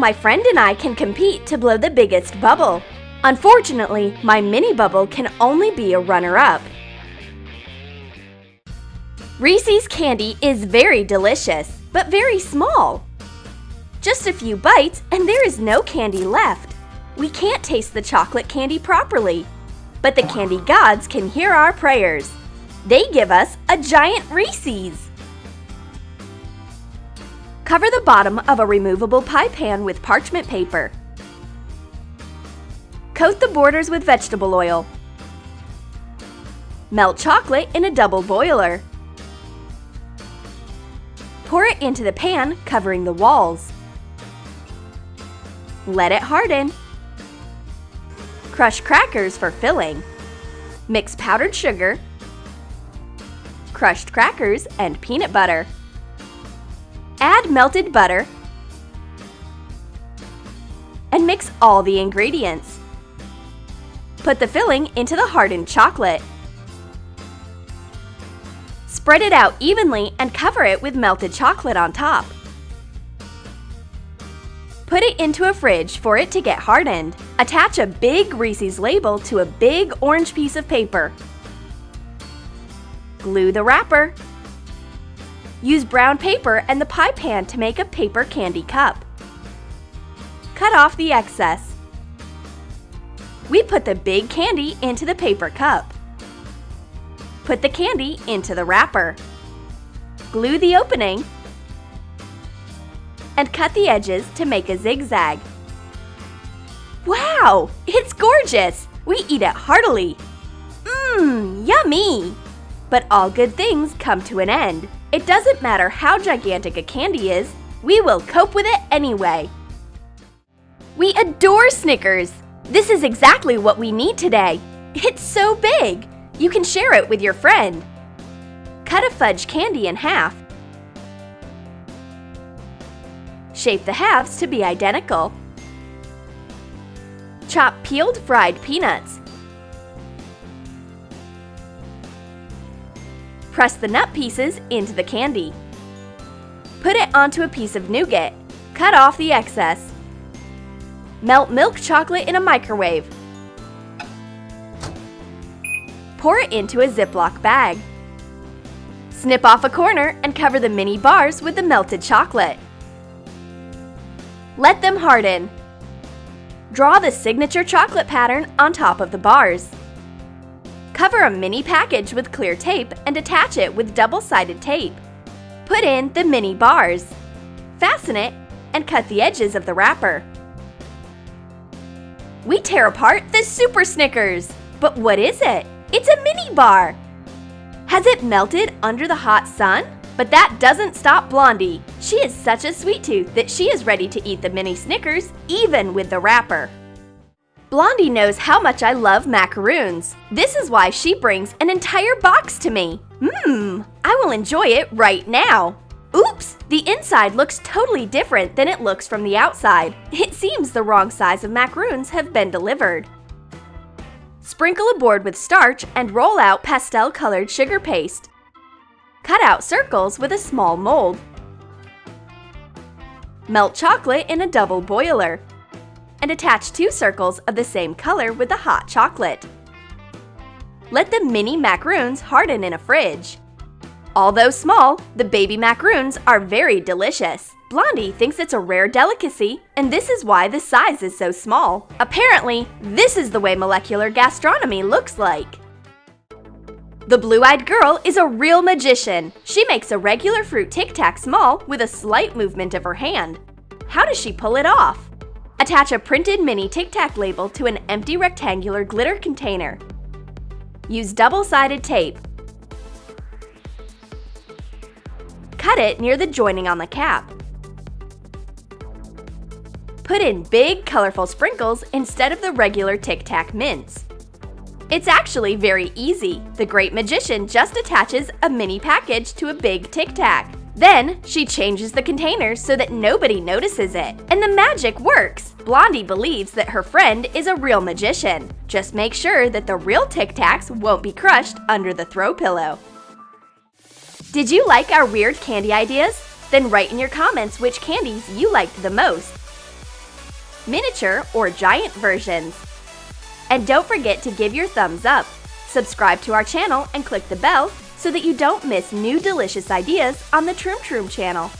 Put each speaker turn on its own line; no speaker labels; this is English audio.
my friend and I can compete to blow the biggest bubble. Unfortunately, my mini bubble can only be a runner-up. Reese's candy is very delicious, but very small. Just a few bites and there is no candy left. We can't taste the chocolate candy properly. But the candy gods can hear our prayers. They give us a giant Reese's. Cover the bottom of a removable pie pan with parchment paper. Coat the borders with vegetable oil. Melt chocolate in a double boiler. Pour it into the pan, covering the walls. Let it harden. Crush crackers for filling. Mix powdered sugar, crushed crackers, and peanut butter. Add melted butter and mix all the ingredients. Put the filling into the hardened chocolate. Spread it out evenly and cover it with melted chocolate on top. Put it into a fridge for it to get hardened. Attach a big Reese's label to a big orange piece of paper. Glue the wrapper. Use brown paper and the pie pan to make a paper candy cup. Cut off the excess. We put the big candy into the paper cup. Put the candy into the wrapper. Glue the opening and cut the edges to make a zigzag. Wow! It's gorgeous! We eat it heartily. Yummy! But all good things come to an end. It doesn't matter how gigantic a candy is, we will cope with it anyway. We adore Snickers! This is exactly what we need today. It's so big! You can share it with your friend. Cut a fudge candy in half. Shape the halves to be identical. Chop peeled fried peanuts. Press the nut pieces into the candy. Put it onto a piece of nougat. Cut off the excess. Melt milk chocolate in a microwave. Pour it into a Ziploc bag. Snip off a corner and cover the mini bars with the melted chocolate. Let them harden. Draw the signature chocolate pattern on top of the bars. Cover a mini package with clear tape and attach it with double-sided tape. Put in the mini bars. Fasten it and cut the edges of the wrapper. We tear apart the Super Snickers! But what is it? It's a mini bar! Has it melted under the hot sun? But that doesn't stop Blondie. She is such a sweet tooth that she is ready to eat the mini Snickers, even with the wrapper. Blondie knows how much I love macaroons. This is why she brings an entire box to me. I will enjoy it right now. Oops, the inside looks totally different than it looks from the outside. It seems the wrong size of macaroons have been delivered. Sprinkle a board with starch and roll out pastel-colored sugar paste. Cut out circles with a small mold. Melt chocolate in a double boiler and attach 2 circles of the same color with the hot chocolate. Let the mini macaroons harden in a fridge. Although small, the baby macaroons are very delicious. Blondie thinks it's a rare delicacy, and this is why the size is so small. Apparently, this is the way molecular gastronomy looks like. The blue-eyed girl is a real magician. She makes a regular fruit Tic Tac small with a slight movement of her hand. How does she pull it off? Attach a printed mini Tic Tac label to an empty rectangular glitter container. Use double-sided tape. Cut it near the joining on the cap. Put in big, colorful sprinkles instead of the regular Tic Tac mints. It's actually very easy. The great magician just attaches a mini package to a big Tic Tac. Then, she changes the container so that nobody notices it. And the magic works! Blondie believes that her friend is a real magician. Just make sure that the real Tic Tacs won't be crushed under the throw pillow. Did you like our weird candy ideas? Then write in your comments which candies you liked the most. miniature, or giant versions. And don't forget to give your thumbs up, subscribe to our channel, and click the bell so that you don't miss new delicious ideas on the Troom channel.